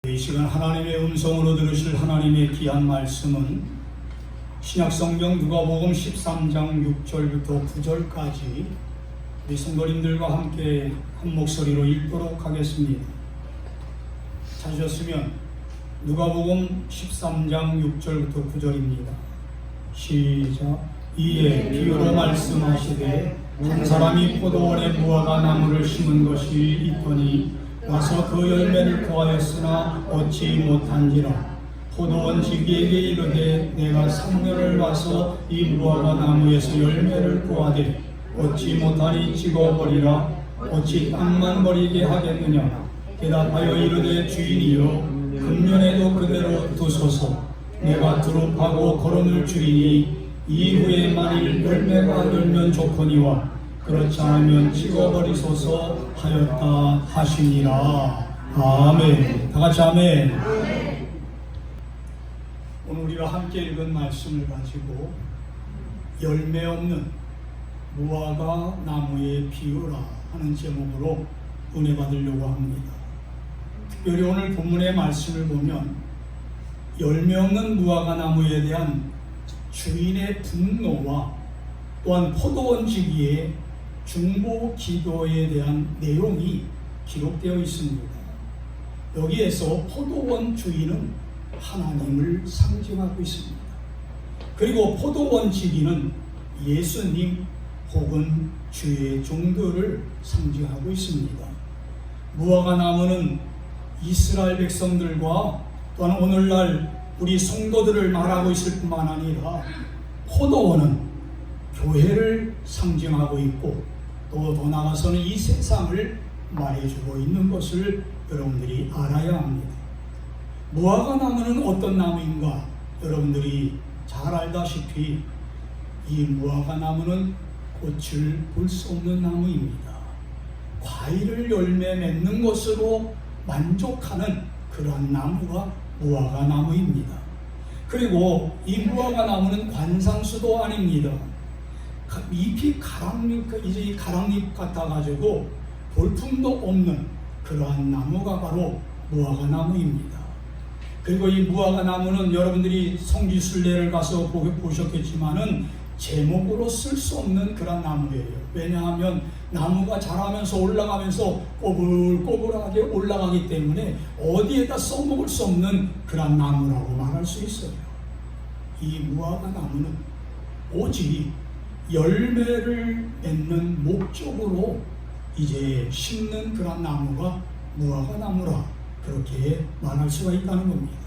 이 시간 하나님의 음성으로 들으실 하나님의 귀한 말씀은 신약성경 누가복음 13장 6절부터 9절까지 우리 성도님들과 함께 한 목소리로 읽도록 하겠습니다. 찾으셨으면 누가복음 13장 6절부터 9절입니다. 시작. 이에 비유로 말씀하시되 한 사람이 포도원에 무화과 나무를 심은 것이 있더니 와서 그 열매를 구하였으나 얻지 못한지라. 포도원 지기에게 이르되 내가 3년을 와서 이 무화과 나무에서 열매를 구하되 얻지 못하니 찍어버리라. 어찌 땅만 버리게 하겠느냐. 대답하여 이르되 주인이여 금년에도 그대로 두소서. 내가 두릅하고 거름을 줄이니 이후에 만일 열매가 열면 좋거니와 그렇지 않으면 찍어버리소서 하였다 하시니라. 아멘. 다같이 아멘. 오늘 우리가 함께 읽은 말씀을 가지고 열매 없는 무화과 나무의 비유라 하는 제목으로 은혜 받으려고 합니다. 특별히 오늘 본문의 말씀을 보면 열매 없는 무화과 나무에 대한 주인의 분노와 또한 포도원 지기의 중보 기도에 대한 내용이 기록되어 있습니다. 여기에서 포도원 주인은 하나님을 상징하고 있습니다. 그리고 포도원 지기는 예수님 혹은 주의 종들을 상징하고 있습니다. 무화과 나무는 이스라엘 백성들과 또한 오늘날 우리 성도들을 말하고 있을 뿐만 아니라 포도원은 교회를 상징하고 있고 또 더 나아가서는 이 세상을 말해주고 있는 것을 여러분들이 알아야 합니다. 무화과 나무는 어떤 나무인가? 여러분들이 잘 알다시피 이 무화과 나무는 꽃을 볼 수 없는 나무입니다. 과일을 열매 맺는 것으로 만족하는 그러한 나무가 무화과 나무입니다. 그리고 이 무화과 나무는 관상수도 아닙니다. 잎이 가랑잎 같아가지고 볼품도 없는 그러한 나무가 바로 무화과 나무입니다. 그리고 이 무화과 나무는 여러분들이 성지순례를 가서 보셨겠지만은 제목으로 쓸 수 없는 그런 나무예요. 왜냐하면 나무가 자라면서 올라가면서 꼬불꼬불하게 올라가기 때문에 어디에다 써먹을 수 없는 그런 나무라고 말할 수 있어요. 이 무화과 나무는 오직 열매를 맺는 목적으로 이제 심는 그런 나무가 무화과 나무라 그렇게 말할 수가 있다는 겁니다.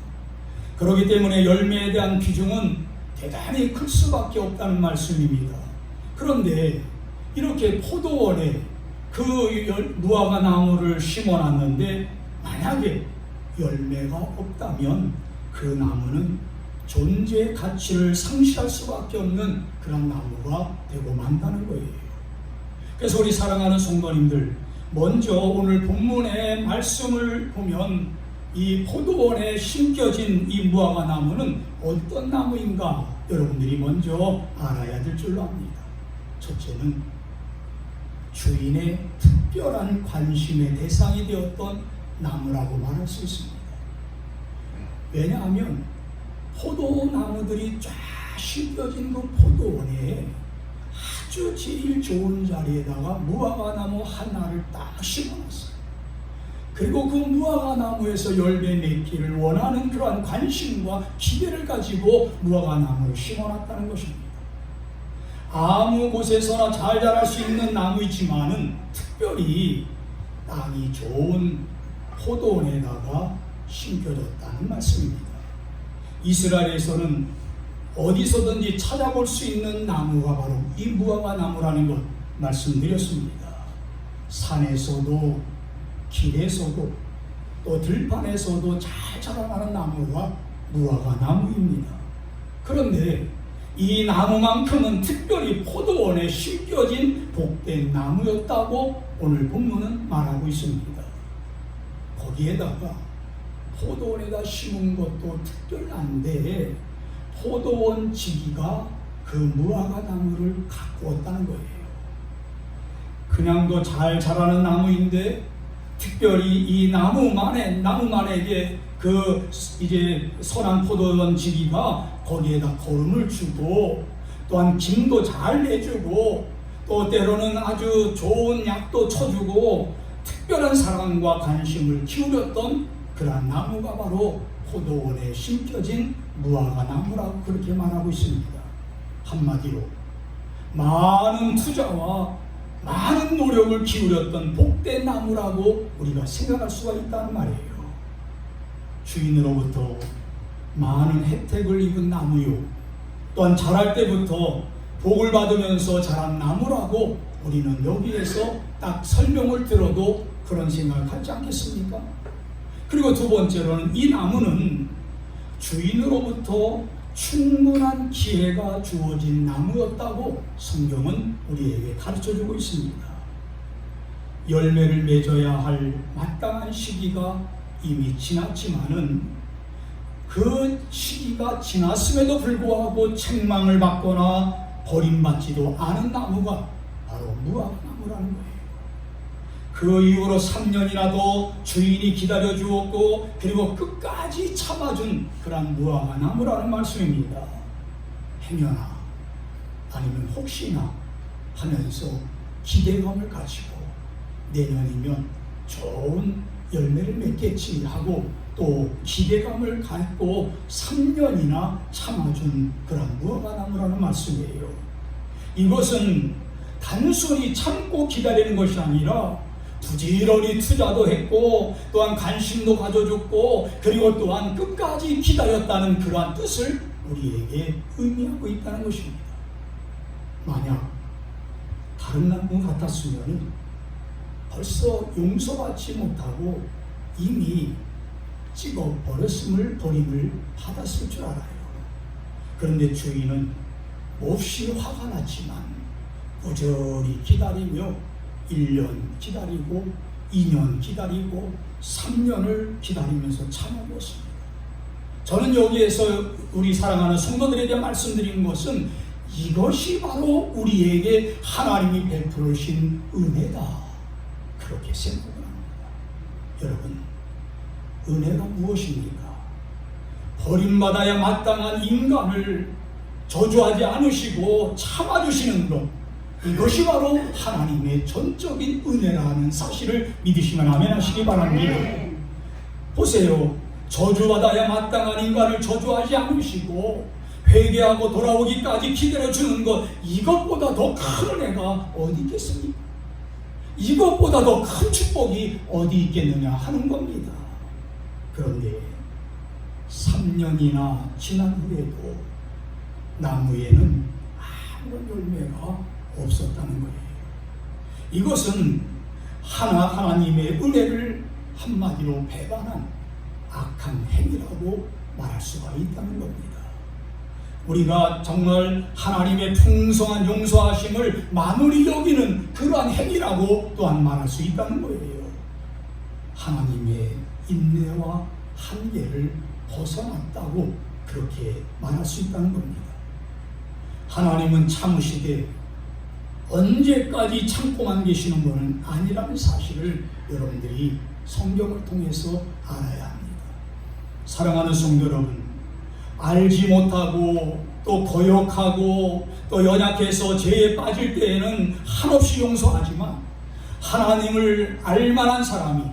그렇기 때문에 열매에 대한 비중은 대단히 클 수밖에 없다는 말씀입니다. 그런데 이렇게 포도원에 그 무화과 나무를 심어놨는데 만약에 열매가 없다면 그 나무는 존재의 가치를 상실할 수밖에 없는 그런 나무가 되고 만다는 거예요. 그래서 우리 사랑하는 성도님들, 먼저 오늘 본문의 말씀을 보면 이 포도원에 심겨진 이 무화과 나무는 어떤 나무인가 여러분들이 먼저 알아야 될 줄로 압니다. 첫째는 주인의 특별한 관심의 대상이 되었던 나무라고 말할 수 있습니다. 왜냐하면 포도나무들이 쫙 심겨진 그 포도원에 아주 제일 좋은 자리에다가 무화과 나무 하나를 딱 심어놨어요. 그리고 그 무화과 나무에서 열매 맺기를 원하는 그러한 관심과 기대를 가지고 무화과 나무를 심어놨다는 것입니다. 아무 곳에서나 잘 자랄 수 있는 나무이지만은 특별히 땅이 좋은 포도원에다가 심겨졌다는 말씀입니다. 이스라엘에서는 어디서든지 찾아볼 수 있는 나무가 바로 이 무화과 나무라는 것 말씀드렸습니다. 산에서도 길에서도 또 들판에서도 잘 자라나는 나무가 무화과 나무입니다. 그런데 이 나무만큼은 특별히 포도원에 심겨진 복된 나무였다고 오늘 본문은 말하고 있습니다. 거기에다가 포도원에다 심은 것도 특별한데 포도원 지기가 그 무화과 나무를 갖고 왔다는 거예요. 그냥도 잘 자라는 나무인데 특별히 이 나무만에게 그 이제 선한 포도원지기가 거기에다 거름을 주고 또한 김도 잘 내주고 또 때로는 아주 좋은 약도 쳐주고 특별한 사랑과 관심을 기울였던 그러한 나무가 바로 포도원에 심겨진 무화과 나무라고 그렇게 말하고 있습니다. 한마디로 많은 투자와 많은 노력을 기울였던 복된 나무라고 우리가 생각할 수가 있다는 말이에요. 주인으로부터 많은 혜택을 입은 나무요, 또한 자랄 때부터 복을 받으면서 자란 나무라고 우리는 여기에서 딱 설명을 들어도 그런 생각을 하지 않겠습니까? 그리고 두 번째로는 이 나무는 주인으로부터 충분한 기회가 주어진 나무였다고 성경은 우리에게 가르쳐주고 있습니다. 열매를 맺어야 할 마땅한 시기가 이미 지났지만은 그 시기가 지났음에도 불구하고 책망을 받거나 버림받지도 않은 나무가 바로 무화과나무라는 거예요. 그 이후로 3년이나 더 주인이 기다려 주었고 그리고 끝까지 참아준 그런 무화과나무라는 말씀입니다. 행여나 아니면 혹시나 하면서 기대감을 가지고 내년이면 좋은 열매를 맺겠지 하고 또 기대감을 갖고 3년이나 참아준 그런 무화과나무라는 말씀이에요. 이것은 단순히 참고 기다리는 것이 아니라 부지런히 투자도 했고 또한 관심도 가져줬고 그리고 또한 끝까지 기다렸다는 그러한 뜻을 우리에게 의미하고 있다는 것입니다. 만약 다른 나무 같았으면 벌써 용서받지 못하고 이미 찍어버렸음을 버림을 받았을 줄 알아요. 그런데 주인은 몹시 화가 났지만 꾸준히 기다리며 1년 기다리고 2년 기다리고 3년을 기다리면서 참아보았습니다. 저는 여기에서 우리 사랑하는 성도들에게 말씀드리는 것은 이것이 바로 우리에게 하나님이 베푸신 은혜다, 그렇게 생각을 합니다. 여러분, 은혜가 무엇입니까? 버림받아야 마땅한 인간을 저주하지 않으시고 참아주시는 것, 이것이 바로 하나님의 전적인 은혜라는 사실을 믿으시면 아멘 하시기 바랍니다. 보세요, 저주받아야 마땅한 인간을 저주하지 않으시고 회개하고 돌아오기까지 기다려주는 것, 이것보다 더 큰 은혜가 어디 있겠습니까? 이것보다 더 큰 축복이 어디 있겠느냐 하는 겁니다. 그런데 3년이나 지난 후에도 나무에는 아무런 열매가 없었다는 거예요. 이것은 하나님의 은혜를 한마디로 배반한 악한 행위라고 말할 수가 있다는 겁니다. 우리가 정말 하나님의 풍성한 용서하심을 만홀히 여기는 그러한 행위라고 또한 말할 수 있다는 거예요. 하나님의 인내와 한계를 벗어났다고 그렇게 말할 수 있다는 겁니다. 하나님은 참으시되 언제까지 참고만 계시는 분은 아니라는 사실을 여러분들이 성경을 통해서 알아야 합니다. 사랑하는 성도 여러분, 알지 못하고 또 거역하고 또 연약해서 죄에 빠질 때에는 한없이 용서하지만 하나님을 알만한 사람이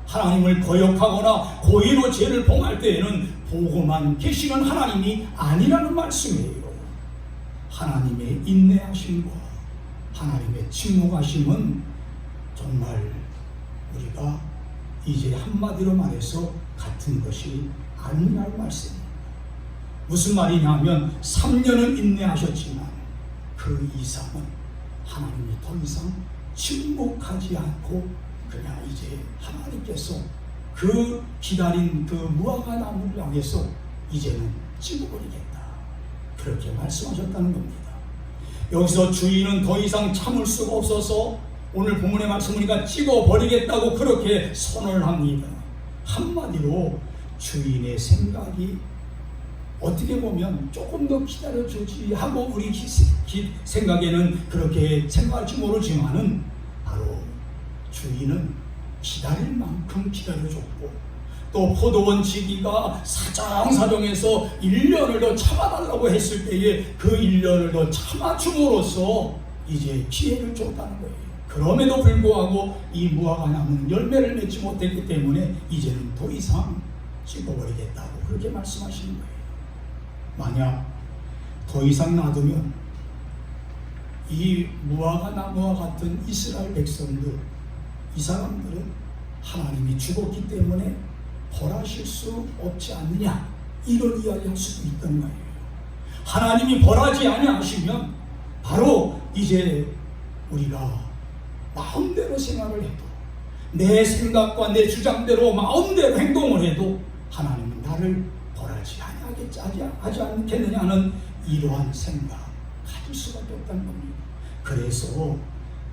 하나님을 거역하거나 고의로 죄를 범할 때에는 보고만 계시는 하나님이 아니라는 말씀이에요. 하나님의 인내하심과 하나님의 침묵하심은 정말 우리가 이제 한마디로 말해서 같은 것이 아니라는 말씀입니다. 무슨 말이냐면 3년은 인내하셨지만 그 이상은 하나님이 더 이상 침묵하지 않고 그냥 이제 하나님께서 그 기다린 그 무화과 나무를 향해서 이제는 찍어버리겠다, 그렇게 말씀하셨다는 겁니다. 여기서 주인은 더 이상 참을 수가 없어서 오늘 본문의 말씀 보니까 찍어버리겠다고 그렇게 선언을 합니다. 한마디로 주인의 생각이 어떻게 보면 조금 더 기다려주지 하고 우리 생각에는 그렇게 생각할지 모르지만은 바로 주인은 기다릴 만큼 기다려줬고 또 포도원 지기가 사정사정해서 1년을 더 참아달라고 했을 때에 그 1년을 더 참아줌으로써 이제 기회를 줬다는 거예요. 그럼에도 불구하고 이 무화과 나무는 열매를 맺지 못했기 때문에 이제는 더 이상 찍어버리겠다고 그렇게 말씀하시는 거예요. 만약 더 이상 놔두면 이 무화과 나무와 같은 이스라엘 백성들, 이 사람들은 하나님이 죽었기 때문에 벌하실 수 없지 않느냐, 이런 이야기할 수도 있던 거예요. 하나님이 벌하지 아니하시면 바로 이제 우리가 마음대로 생각을 해도, 내 생각과 내 주장대로 마음대로 행동을 해도 하나님은 나를 벌하지 하지 않겠느냐 하는 이러한 생각 가질 수밖에 없다는 겁니다. 그래서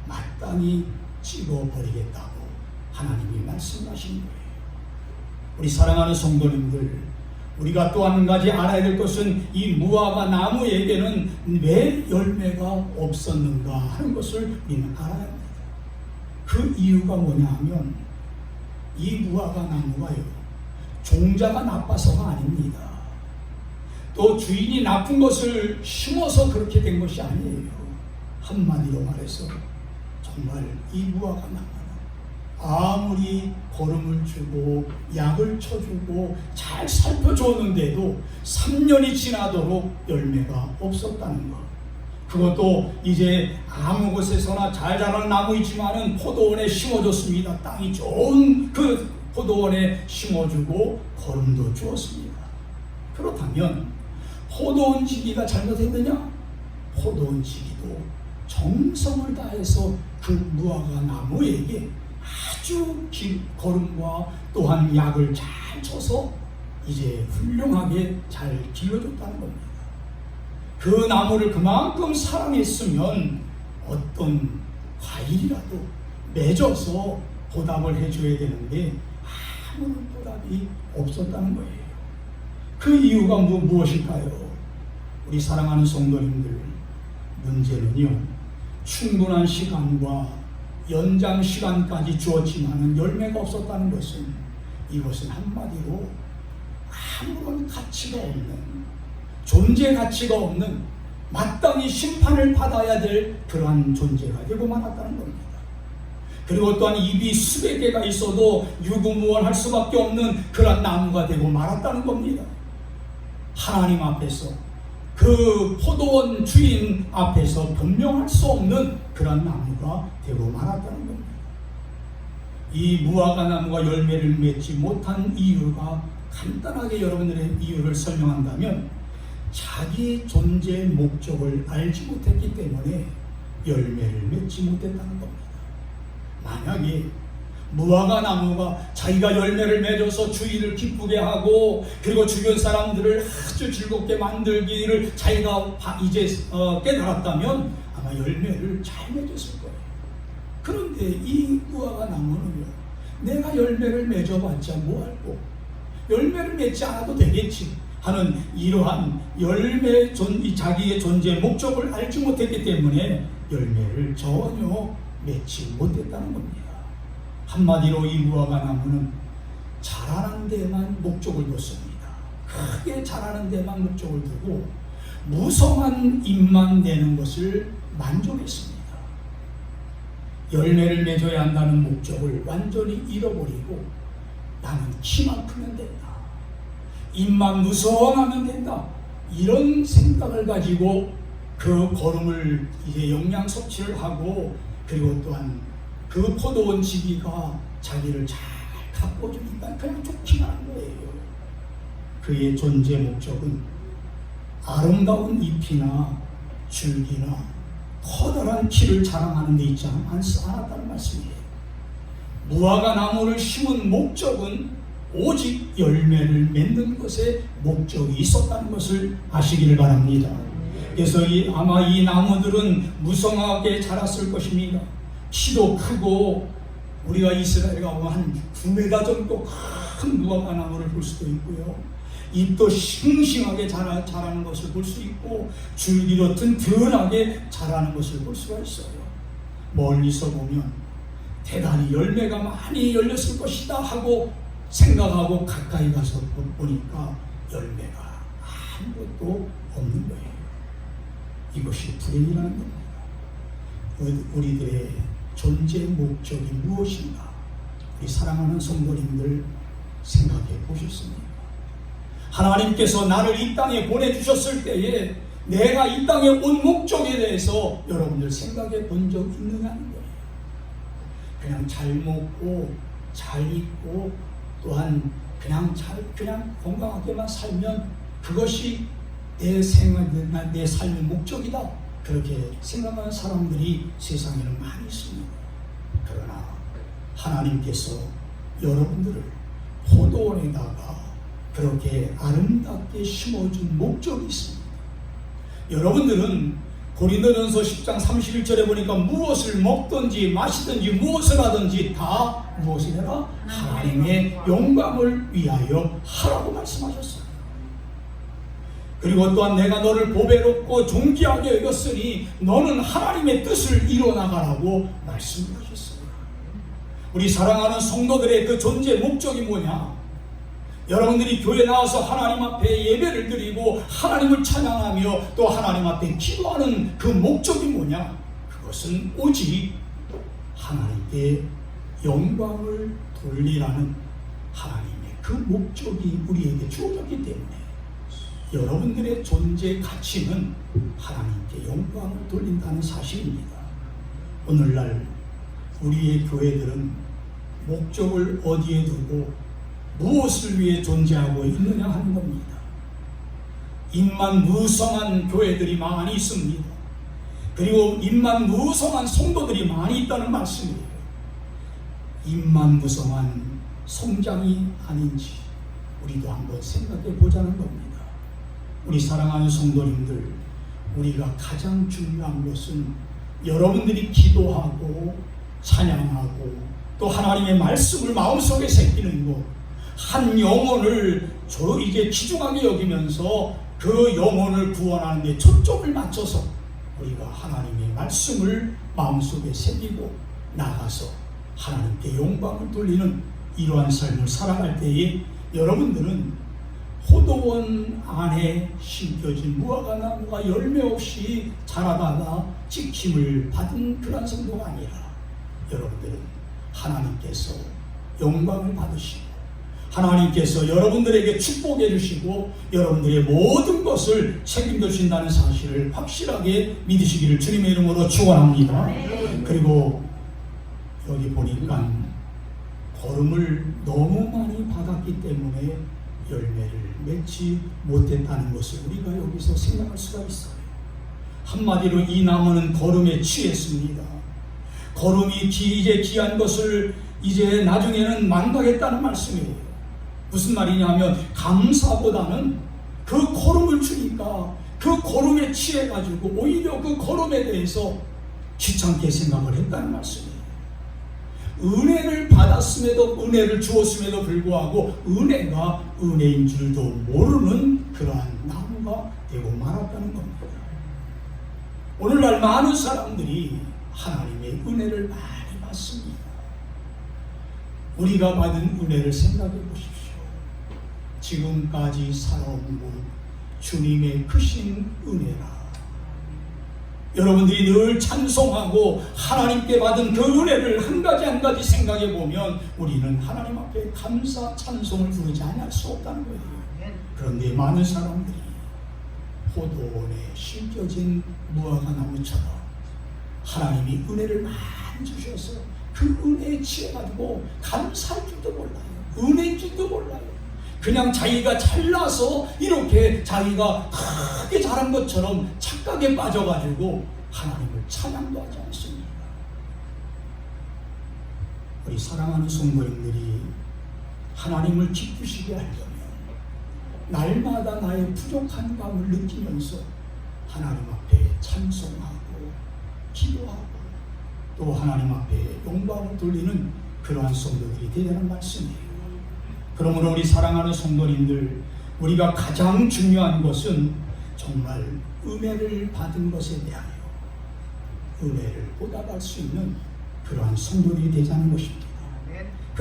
마땅히 찍어버리겠다고 하나님이 말씀하신 거예요. 우리 사랑하는 성도님들, 우리가 또 한 가지 알아야 될 것은 이 무화과 나무에게는 왜 열매가 없었는가 하는 것을 우리는 알아야 합니다. 그 이유가 뭐냐 하면 이 무화과 나무가요, 종자가 나빠서가 아닙니다. 또 주인이 나쁜 것을 심어서 그렇게 된 것이 아니에요. 한마디로 말해서 정말 이 무화과 나무는 아무리 거름을 주고 약을 쳐주고 잘 살펴줬는데도 3년이 지나도록 열매가 없었다는 것. 그것도 이제 아무 곳에서나 잘 자라는 나무이지만은 포도원에 심어줬습니다. 땅이 좋은 그 포도원에 심어주고 거름도 주었습니다. 그렇다면 포도원 지기가 잘못했느냐? 포도원 지기도 정성을 다해서 그 무화과 나무에게 아주 긴 거름과 또한 약을 잘 쳐서 이제 훌륭하게 잘 길러줬다는 겁니다. 그 나무를 그만큼 사랑했으면 어떤 과일이라도 맺어서 보답을 해줘야 되는데 아무런 보답이 없었다는 거예요. 그 이유가 무엇일까요? 우리 사랑하는 성도님들, 문제는요, 충분한 시간과 연장 시간까지 주었지만 열매가 없었다는 것은, 이것은 한마디로 아무런 가치가 없는, 존재 가치가 없는, 마땅히 심판을 받아야 될 그러한 존재가 되고 말았다는 겁니다. 그리고 또한 잎이 수백 개가 있어도 유구무원할 수밖에 없는 그러한 나무가 되고 말았다는 겁니다. 하나님 앞에서, 그 포도원 주인 앞에서 변명할 수 없는 그런 나무가 되고 말았다는 겁니다. 이 무화과 나무가 열매를 맺지 못한 이유가 간단하게 여러분들의 이유를 설명한다면 자기 존재의 목적을 알지 못했기 때문에 열매를 맺지 못했다는 겁니다. 만약에 무화과 나무가 자기가 열매를 맺어서 주인을 기쁘게 하고 그리고 주변 사람들을 아주 즐겁게 만들기를 자기가 이제 깨달았다면 아마 열매를 잘 맺었을 거예요. 그런데 이 무화과 나무는요, 내가 열매를 맺어봤자 뭐할꼬, 열매를 맺지 않아도 되겠지 하는 이러한 자기의 존재의 목적을 알지 못했기 때문에 열매를 전혀 맺지 못했다는 겁니다. 한마디로 이 무화과 나무는 자라는 데만 목적을 뒀습니다. 크게 자라는 데만 목적을 두고 무성한 잎만 내는 것을 만족했습니다. 열매를 맺어야 한다는 목적을 완전히 잃어버리고 나는 키만 크면 된다, 잎만 무성하면 된다, 이런 생각을 가지고 그 거름을 이제 영양 섭취를 하고, 그리고 또한 그 포도원 지기가 자기를 잘 가꿔주니까 그냥 좋기만 한 거예요. 그의 존재 목적은 아름다운 잎이나 줄기나 커다란 키를 자랑하는 데 있지 않았다는 말씀이에요. 무화과 나무를 심은 목적은 오직 열매를 맺는 것에 목적이 있었다는 것을 아시기를 바랍니다. 그래서 아마 이 나무들은 무성하게 자랐을 것입니다. 키도 크고, 우리가 이스라엘에 가보면 한 9m 정도 큰 무화과 나무를 볼 수도 있고요, 잎도 싱싱하게 자라는 것을 볼 수 있고, 줄기도 튼튼하게 자라는 것을 볼 수가 있어요. 멀리서 보면 대단히 열매가 많이 열렸을 것이다 하고 생각하고 가까이 가서 보니까 열매가 아무것도 없는 거예요. 이것이 불행이라는 겁니다. 우리들의 존재 목적이 무엇인가? 우리 사랑하는 성도님들 생각해 보셨습니까? 하나님께서 나를 이 땅에 보내주셨을 때에 내가 이 땅에 온 목적에 대해서 여러분들 생각해 본 적 있느냐는 거예요. 그냥 잘 먹고 잘 입고 또한 그냥 건강하게만 살면 그것이 내 삶의 목적이다. 그렇게 생각하는 사람들이 세상에는 많이 있습니다. 그러나 하나님께서 여러분들을 포도원에다가 그렇게 아름답게 심어준 목적이 있습니다. 여러분들은 고린도전서 10장 31절에 보니까 무엇을 먹든지 마시든지 무엇을 하든지 다 무엇을 해라? 하나님의 영광을 위하여 하라고 말씀하셨어요. 그리고 또한 내가 너를 보배롭고 존귀하게 여겼으니 너는 하나님의 뜻을 이뤄나가라고 말씀하셨어요. 우리 사랑하는 성도들의 그 존재 목적이 뭐냐? 여러분들이 교회 나와서 하나님 앞에 예배를 드리고 하나님을 찬양하며 또 하나님 앞에 기도하는 그 목적이 뭐냐? 그것은 오직 하나님께 영광을 돌리라는 하나님의 그 목적이 우리에게 주어졌기 때문에 여러분들의 존재 가치는 하나님께 영광을 돌린다는 사실입니다. 오늘날 우리의 교회들은 목적을 어디에 두고 무엇을 위해 존재하고 있느냐 하는 겁니다. 입만 무성한 교회들이 많이 있습니다. 그리고 입만 무성한 성도들이 많이 있다는 말씀이에요. 입만 무성한 성장이 아닌지 우리도 한번 생각해 보자는 겁니다. 우리 사랑하는 성도님들, 우리가 가장 중요한 것은 여러분들이 기도하고 찬양하고 또 하나님의 말씀을 마음속에 새기는 것, 한 영혼을 이제 귀중하게 여기면서 그 영혼을 구원하는 데 초점을 맞춰서 우리가 하나님의 말씀을 마음속에 새기고 나가서 하나님께 영광을 돌리는 이러한 삶을 살아갈 때에 여러분들은 포도원 안에 심겨진 무화과 나무가 열매 없이 자라다가 찍힘을 받은 그런 성도가 아니라 여러분들은 하나님께서 영광을 받으시고 하나님께서 여러분들에게 축복해 주시고 여러분들의 모든 것을 책임져 주신다는 사실을 확실하게 믿으시기를 주님의 이름으로 축원합니다. 그리고 여기 보니까 거름을 너무 많이 받았기 때문에 열매를 맺지 못했다는 것을 우리가 여기서 생각할 수가 있어요. 한마디로 이 나무는 거름에 취했습니다. 거름이 이제 귀한 것을 이제 나중에는 망각했다는 말씀이에요. 무슨 말이냐면 감사보다는 그 거름을 주니까 그 거름에 취해가지고 오히려 그 거름에 대해서 귀찮게 생각을 했다는 말씀이에요. 은혜를 받았음에도 은혜를 주었음에도 불구하고 은혜가 은혜인 줄도 모르는 그러한 나무가 되고 말았다는 겁니다. 오늘날 많은 사람들이 하나님의 은혜를 많이 받습니다. 우리가 받은 은혜를 생각해 보십시오. 지금까지 살아온 것 주님의 크신 은혜라. 여러분들이 늘 찬송하고 하나님께 받은 그 은혜를 한 가지 한 가지 생각해 보면 우리는 하나님 앞에 감사 찬송을 부르지 않을 수 없다는 거예요. 그런데 많은 사람들이 포도원에 심겨진 무화과 나무처럼 하나님이 은혜를 많이 주셔서 그 은혜에 취해가지고 감사할 줄도 몰라요. 은혜인 줄도 몰라요. 그냥 자기가 잘나서 이렇게 자기가 크게 잘한 것처럼 착각에 빠져가지고 하나님을 찬양도 하지 않습니다. 우리 사랑하는 성도님들이 하나님을 기쁘시게 하려면 날마다 나의 부족한 감을 느끼면서 하나님 앞에 찬송하고 기도하고 또 하나님 앞에 영광을 돌리는 그러한 성도들이 되라는 말씀이에요. 그러므로 우리 사랑하는 성도님들, 우리가 가장 중요한 것은 정말 은혜를 받은 것에 대하여 은혜를 보답할 수 있는 그러한 성도들이 되자는 것입니다.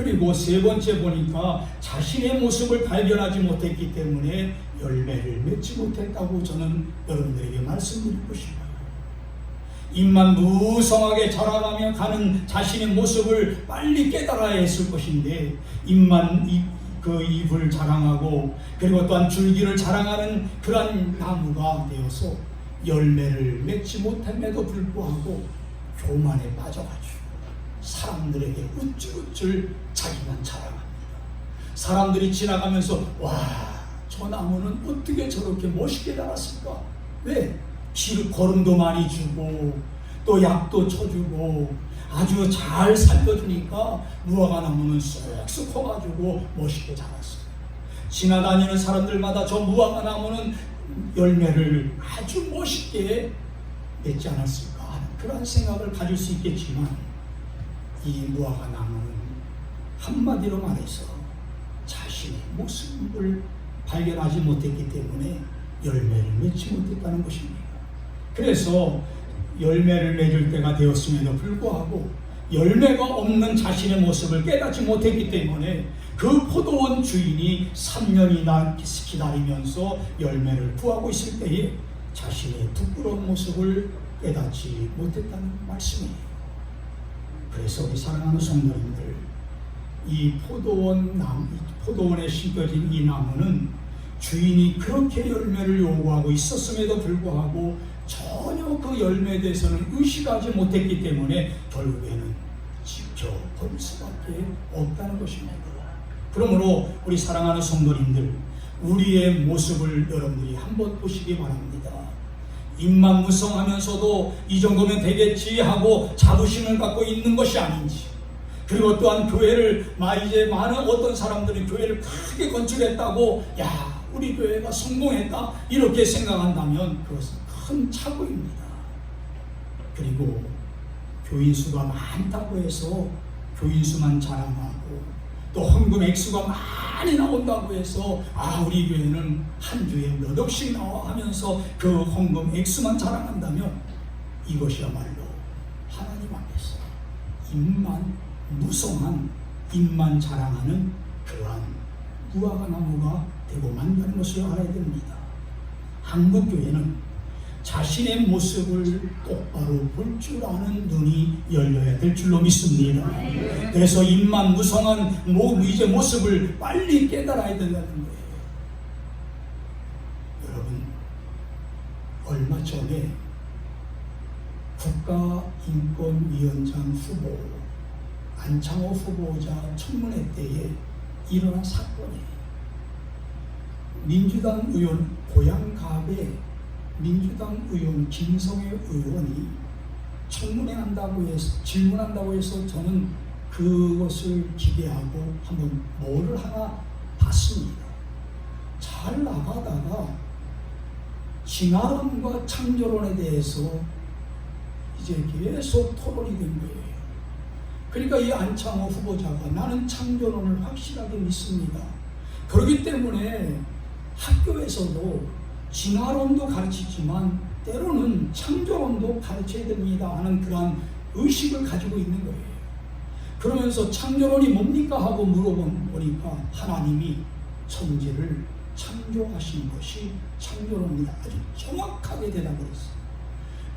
그리고 세 번째 보니까 자신의 모습을 발견하지 못했기 때문에 열매를 맺지 못했다고 저는 여러분들에게 말씀드리고 싶어요. 입만 무성하게 자라가며 가는 자신의 모습을 빨리 깨달아야 했을 것인데 입만 그 잎을 자랑하고 그리고 또한 줄기를 자랑하는 그런 나무가 되어서 열매를 맺지 못함에도 불구하고 교만에 빠져가지고 사람들에게 우쭐우쭐 자기만 자랑합니다. 사람들이 지나가면서 와, 저 나무는 어떻게 저렇게 멋있게 자랐을까? 왜? 걸음도 많이 주고 또 약도 쳐주고 아주 잘 살펴주니까 무화과 나무는 쑥쑥 커가지고 멋있게 자랐어요. 지나다니는 사람들마다 저 무화과 나무는 열매를 아주 멋있게 맺지 않았을까 하는 그런 생각을 가질 수 있겠지만 이 무화과 나무는 한마디로 말해서 자신의 모습을 발견하지 못했기 때문에 열매를 맺지 못했다는 것입니다. 그래서 열매를 맺을 때가 되었음에도 불구하고 열매가 없는 자신의 모습을 깨닫지 못했기 때문에 그 포도원 주인이 3년이나 기다리면서 열매를 구하고 있을 때에 자신의 부끄러운 모습을 깨닫지 못했다는 말씀이에요. 그래서 우리 사랑하는 성도님들, 이 포도원에 심겨진 이 나무는 주인이 그렇게 열매를 요구하고 있었음에도 불구하고 전혀 그 열매에 대해서는 의식하지 못했기 때문에 결국에는 지켜볼 수밖에 없다는 것입니다. 그러므로 우리 사랑하는 성도님들, 우리의 모습을 여러분들이 한번 보시기 바랍니다. 입만 무성하면서도 이 정도면 되겠지 하고 자부심을 갖고 있는 것이 아닌지, 그리고 또한 교회를 이제 많은 어떤 사람들이 교회를 크게 건축했다고 야, 우리 교회가 성공했다 이렇게 생각한다면 그것은 큰 착오입니다. 그리고 교인 수가 많다고 해서 교인 수만 자랑하고 또 헌금 액수가 많이 나온다고 해서 우리 교회는 한 주에 몇 억씩 나와 하면서 그 헌금 액수만 자랑한다면 이것이야말로 하나님 앞에서 입만 무성한 입만 자랑하는 그러한 무화과 나무가 되고 만다는 것을 알아야 됩니다. 한국교회는 자신의 모습을 똑바로 볼 줄 아는 눈이 열려야 될 줄로 믿습니다. 그래서 입만 무성한 이제 모습을 빨리 깨달아야 된다는 거예요. 여러분, 얼마 전에 국가인권위원장 후보 안창호 후보자 청문회 때에 일어난 사건이에요. 민주당 의원 고향갑의 민주당 의원 김성애 의원이 청문회 한다고 해서 질문한다고 해서 저는 그것을 기대하고 한번 뭐를 하나 봤습니다. 잘 나가다가 진화론과 창조론에 대해서 이제 계속 토론이 된 거예요. 그러니까 이 안창호 후보자가 나는 창조론을 확실하게 믿습니다. 그렇기 때문에 학교에서도 진화론도 가르치지만 때로는 창조론도 가르쳐야 됩니다 하는 그런 의식을 가지고 있는 거예요. 그러면서 창조론이 뭡니까 하고 물어보니까 하나님이 천지를 창조하신 것이 창조론입니다. 아주 정확하게 대답을 했어요.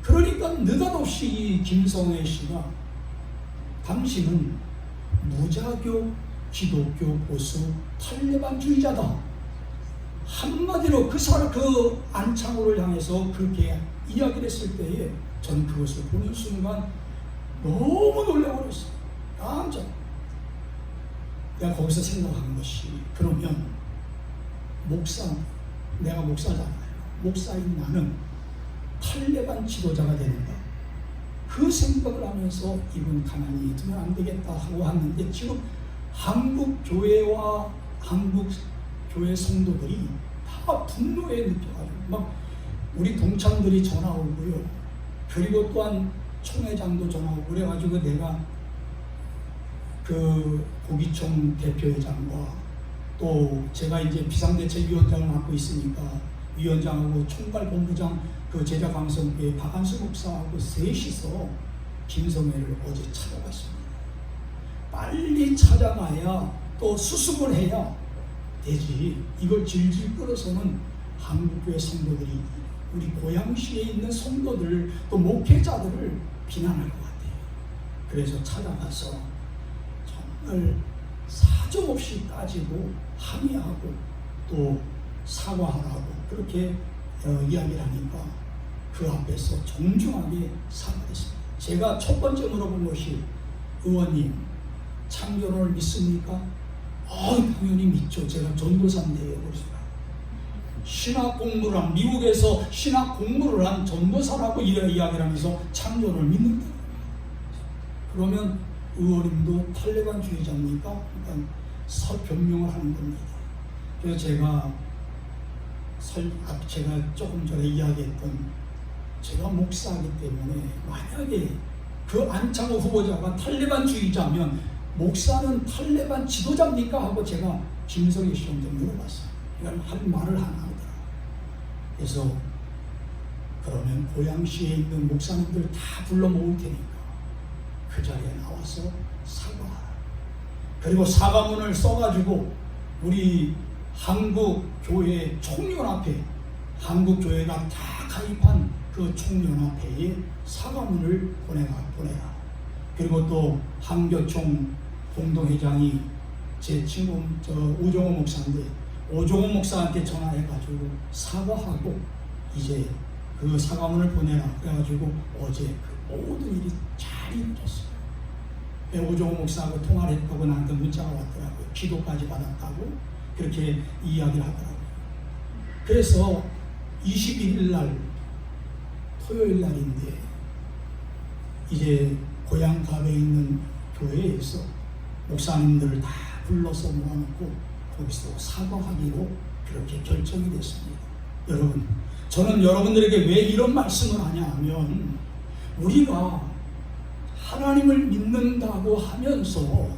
그러니까 느닷없이 이 김성애 씨가 당신은 무자교 기독교 보수 탈레반주의자다. 한마디로 그 안창호를 향해서 그렇게 이야기를 했을 때에 저는 그것을 보는 순간 너무 놀라버렸어요. 깜짝. 내가 거기서 생각한 것이 그러면 내가 목사잖아요. 목사인 나는 탈레반 지도자가 되는가? 그 생각을 하면서 이분 가만히 두면 안 되겠다 하고 하는데 지금 한국 교회와 한국 교회 성도들이 다 분노에 느껴가지고 막 우리 동창들이 전화 오고요. 그리고 또한 총회장도 전화 오고 그래가지고 내가 그 고기총 대표회장과 또 제가 이제 비상대책위원장을 맡고 있으니까 위원장하고 총괄본부장 그 제자강성교회 박한수 목사하고 셋이서 김성애를 어제 찾아갔습니다. 빨리 찾아가야 또 수습을 해야 되지. 이걸 질질 끌어서는 한국교회 성도들이 우리 고양시에 있는 성도들 또 목회자들을 비난할 것 같아요. 그래서 찾아가서 정말 사정없이 따지고 항의하고 또 사과하라고 그렇게 이야기를 하니까 그 앞에서 정중하게 사과했습니다. 제가 첫 번째 물어본 것이 의원님 창조론을 믿습니까? 당연히 믿죠. 제가 전도사인데요. 신학 공부를 한 미국에서 신학 공부를 한 전도사라고 이야기를 하면서 창조론을 믿는다. 그러면 의원님도 탈레반주의자입니까? 그러니까 변명을 하는 겁니다. 그래서 제가 조금 전에 이야기했던 제가 목사이기 때문에 만약에 그 안창호 후보자가 탈레반주의자면 목사는 탈레반 지도자입니까? 하고 제가 김성희 씨한테 물어봤어요. 이건 할 말을 안 하더라고요. 그래서 그러면 고양시에 있는 목사님들 다 불러 모을 테니까 그 자리에 나와서 사과하라. 그리고 사과문을 써가지고 우리 한국교회 총연합회, 한국교회가 다 가입한 그 총연합회에 사과문을 보내라. 그리고 또 한교총 공동회장이 제 친구 오종호 목사인데 오종호 목사한테 전화해가지고 사과하고 이제 그 사과문을 보내라. 그래가지고 어제 그 모든 일이 잘 이루어졌어요. 오종호 목사하고 통화를 했다고 나한테 문자가 왔더라고요. 기도까지 받았다고 그렇게 이야기를 하더라고요. 그래서 21일 날 토요일 날인데 이제 고향갑에 있는 교회에서 목사님들을 다 불러서 모아놓고 거기서 사과하기로 그렇게 결정이 됐습니다. 여러분, 저는 여러분들에게 왜 이런 말씀을 하냐 하면 우리가 하나님을 믿는다고 하면서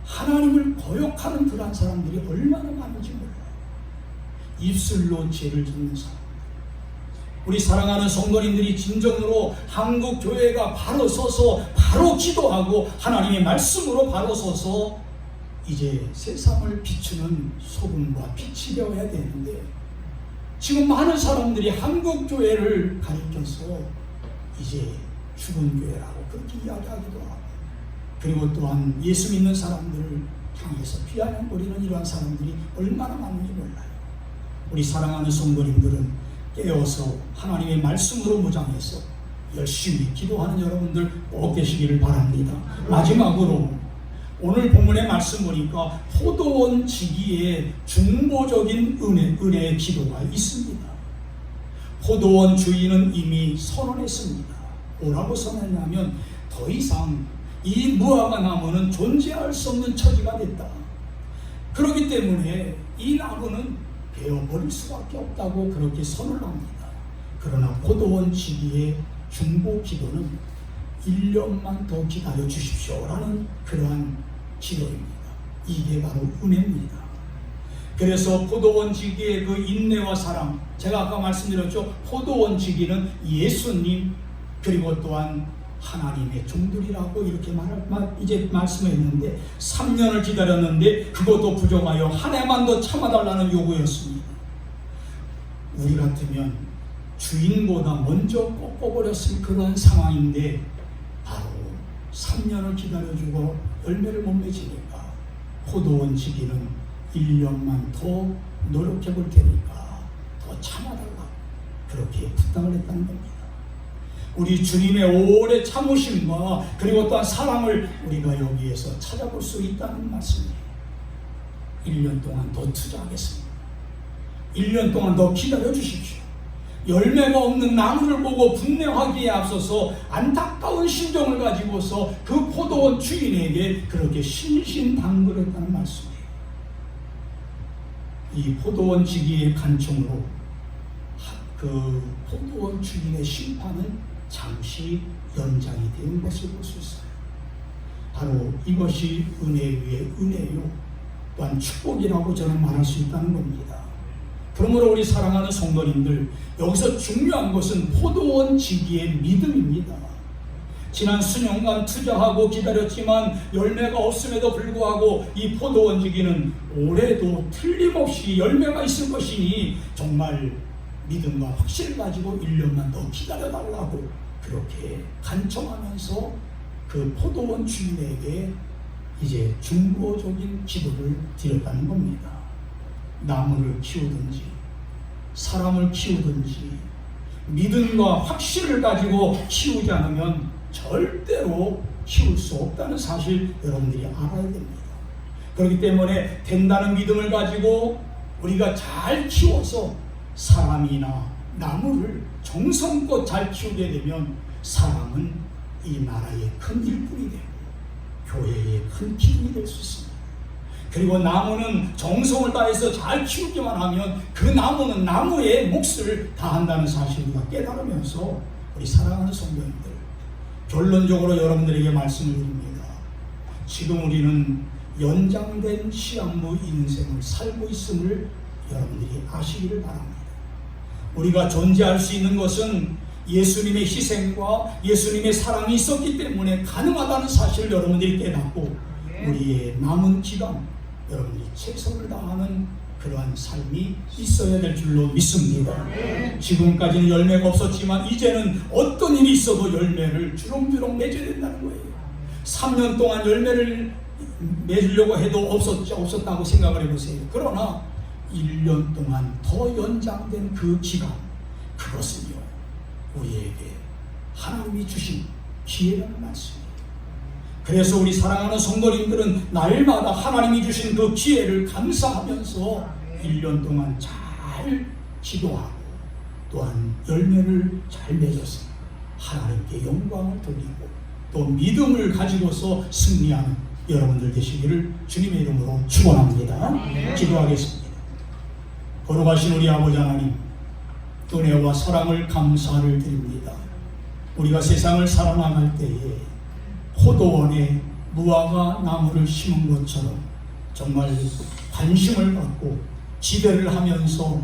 하나님을 거역하는 그런 사람들이 얼마나 많은지 몰라요. 입술로 죄를 짓는 사람. 우리 사랑하는 성도님들이 진정으로 한국 교회가 바로 서서 바로 기도하고 하나님의 말씀으로 바로 서서 이제 세상을 비추는 소금과 빛이 되어야 되는데 지금 많은 사람들이 한국 교회를 가리켜서 이제 죽은 교회라고 그렇게 이야기하기도 하고 그리고 또한 예수 믿는 사람들을 향해서 비아냥거리는 이러한 사람들이 얼마나 많은지 몰라요. 우리 사랑하는 성도님들은 깨어서 하나님의 말씀으로 무장해서 열심히 기도하는 여러분들 꼭 되시기를 바랍니다. 마지막으로 오늘 본문의 말씀 보니까 포도원 지기에 중보적인 은혜의 기도가 있습니다. 포도원 주인은 이미 선언했습니다. 뭐라고 선언했냐면 더 이상 이 무화과 나무는 존재할 수 없는 처지가 됐다. 그렇기 때문에 이 나무는 베어버릴 수밖에 없다고 그렇게 선을 합니다. 그러나 포도원 지기의 중보 기도는 1년만 더 기다려 주십시오라는 그러한 기도입니다. 이게 바로 은혜입니다. 그래서 포도원 지기의 그 인내와 사랑, 제가 아까 말씀드렸죠. 포도원 지기는 예수님 그리고 또한 하나님의 종들이라고 이렇게 이제 말씀했는데 3년을 기다렸는데 그것도 부족하여 한 해만 더 참아달라는 요구였습니다. 우리 같으면 주인보다 먼저 꺾어버렸을 그런 상황인데 바로 3년을 기다려주고 열매를 못 맺으니까 포도원 지기는 1년만 더 노력해 볼 테니까 더 참아달라고 그렇게 부탁을 했다는 겁니다. 우리 주님의 오래 참으심과 그리고 또한 사랑을 우리가 여기에서 찾아볼 수 있다는 말씀이에요. 1년 동안 더 투자하겠습니다. 1년 동안 더 기다려 주십시오. 열매가 없는 나무를 보고 분내하기에 앞서서 안타까운 심정을 가지고서 그 포도원 주인에게 그렇게 신신당부했다는 말씀이에요. 이 포도원 지기의 간청으로 그 포도원 주인의 심판은 잠시 연장이 된 것을 볼 수 있어요. 바로 이것이 은혜 위에 은혜요 또한 축복이라고 저는 말할 수 있다는 겁니다. 그러므로 우리 사랑하는 성도님들, 여기서 중요한 것은 포도원 지기의 믿음입니다. 지난 수년간 투자하고 기다렸지만 열매가 없음에도 불구하고 이 포도원 주기는 올해도 틀림없이 열매가 있을 것이니 정말 믿음과 확신을 가지고 1년만 더 기다려달라고 그렇게 간청하면서 그 포도원 주인에게 이제 중보적인 기도를 드렸다는 겁니다. 나무를 키우든지 사람을 키우든지 믿음과 확신을 가지고 키우지 않으면 절대로 키울 수 없다는 사실 여러분들이 알아야 됩니다. 그렇기 때문에 된다는 믿음을 가지고 우리가 잘 키워서 사람이나 나무를 정성껏 잘 키우게 되면 사람은 이 나라의 큰 일꾼이 되고 교회의 큰 기둥이 될 수 있습니다. 그리고 나무는 정성을 다해서 잘 키우기만 하면 그 나무는 나무의 몫을 다한다는 사실을 우리가 깨달으면서 우리 사랑하는 성도님들, 결론적으로 여러분들에게 말씀을 드립니다. 지금 우리는 연장된 시한부 인생을 살고 있음을 여러분들이 아시기를 바랍니다. 우리가 존재할 수 있는 것은 예수님의 희생과 예수님의 사랑이 있었기 때문에 가능하다는 사실을 여러분들이 깨닫고 우리의 남은 기간 여러분들이 최선을 다하는 그러한 삶이 있어야 될 줄로 믿습니다. 지금까지는 열매가 없었지만 이제는 어떤 일이 있어도 열매를 주렁주렁 맺어야 된다는 거예요. 3년 동안 열매를 맺으려고 해도 없었다고 생각을 해보세요. 그러나 1년 동안 더 연장된 그 기간, 그것은요 우리에게 하나님이 주신 기회라는 말씀이에요. 그래서 우리 사랑하는 성도님들은 날마다 하나님이 주신 그 기회를 감사하면서 1년 동안 잘 기도하고 또한 열매를 잘 맺어서 하나님께 영광을 돌리고 또 믿음을 가지고서 승리하는 여러분들 되시기를 주님의 이름으로 축원합니다. 기도하겠습니다. 거룩하신 우리 아버지 하나님, 은혜와 사랑을 감사를 드립니다. 우리가 세상을 살아나갈 때에 포도원에 무화과 나무를 심은 것처럼 정말 관심을 갖고 기대를 하면서